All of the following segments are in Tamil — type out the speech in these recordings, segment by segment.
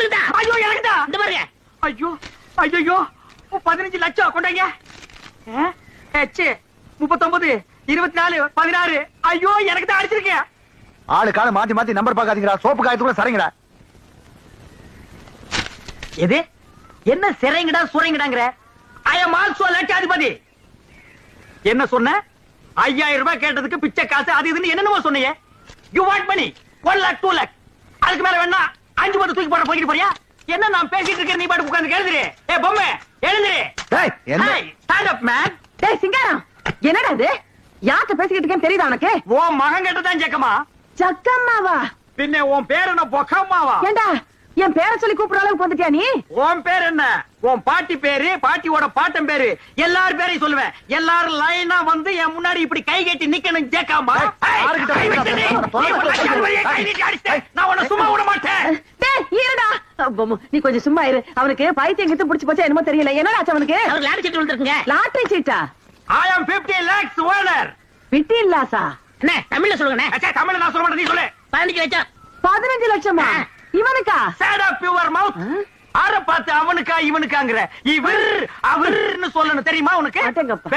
உங்களுக்கு தான். ஐயோ எனக்கு தான். இந்த பாருங்க. ஐயோ ஐயோ 15 லட்சம் கொண்டாங்க. 39 24 16. ஐயோ எனக்கு தான் அடிச்சிருக்கேன். ஆளு கால மாத்தி மாத்தி நம்பர் பாக்காதீங்கடா. சோப்பு காயத்துக்குள்ள சரிங்கடா. எது என்ன சிறைங்கடா சுரைங்கடாங்கற? ஐ அம் ஆல்சோ லட்சாதிபதி. என்ன சொன்ன? 5000 ரூபாய் கேட்டதுக்கு பிச்சை காசு அது இதுன்னு என்னென்னமோ சொன்னீங்க. You want money 1 lakh 2 lakh. அதுக்கு மேல வேணா 5 பத்து தூக்கி போட போயிட்டு போறியா? என்ன நான் பேசிட்டு இருக்கேன் நீ பாட்டு உட்கார்ந்து எழுதுறே. ஏய் பொம்மை எழுதுறே. டேய் என்ன? Stand up man. டேய் சிங்காரம், என்னடா இது? யார்கிட்ட பேசிக்கிட்டு இருக்கேன்னு தெரியுதா உனக்கு? ஓ மகன் கிட்ட தான் ஜக்கமா. ஜக்கம்மாவா? பின்ன உன் பேர் என்ன பொக்கம்மாவா? ஏண்டா என் பேரை சொல்லி கூப்பிடுற அளவுக்கு வந்துட்டியா நீ? உன் பேர் என்ன? உன் பாட்டி பேரு, பாட்டியோட பாட்டன் பேரு, எல்லாரும் பேரையும் சொல்லுவேன். எல்லாரும் லைனா வந்து என் முன்னாடி இப்படி கை கட்டி நிக்கணும் ஜேக்காமா. நான் உன்னை சும்மா விட மாட்டேன். டேய் இருடா. நீ கொஞ்சம் சும்மா இரு. அவனுக்கு பைத்தியம் கிட்ட புடிச்சு போச்சா என்னமோ தெரியல. என்னடா ஆச்சு அவனுக்கு? அவர் லாட்டரி சீட்டு விழுந்துருக்குங்க. லாட்டரி சீட்டா? I am 50 lakhs owner. 15 லாஸா? அண்ணே தமிழ்ல சொல்லுங்கண்ணே. அச்சா தமிழ்ல நான் சொல்ல மாட்டேன், நீ சொல்லு. 15 லட்சம். 15 லட்சமா? இவனுக்கா? Shut up your mouth. ஆற பார்த்து அவனுக்கா இவனுக்காங்கற. இவர் அவர்னு சொல்லணும் தெரியுமா உனக்கு? அடங்கப்பா.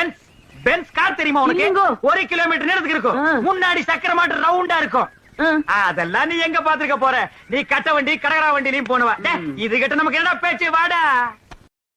பென்ஸ் கார் தெரியுமா உனக்கு? இல்லைங்கோ. 1 கிலோமீட்டர் நேரத்துக்கு இருக்கும். முன்னாடி சக்கர மாட்டு ரவுண்டா இருக்கும். அதெல்லாம் நீ எங்க பாத்துக்க போற? நீ கட்ட வண்டி கடகரா வண்டிலயும் போனவா. இது கிட்ட நமக்கு என்னடா பேச்சு? வாடா.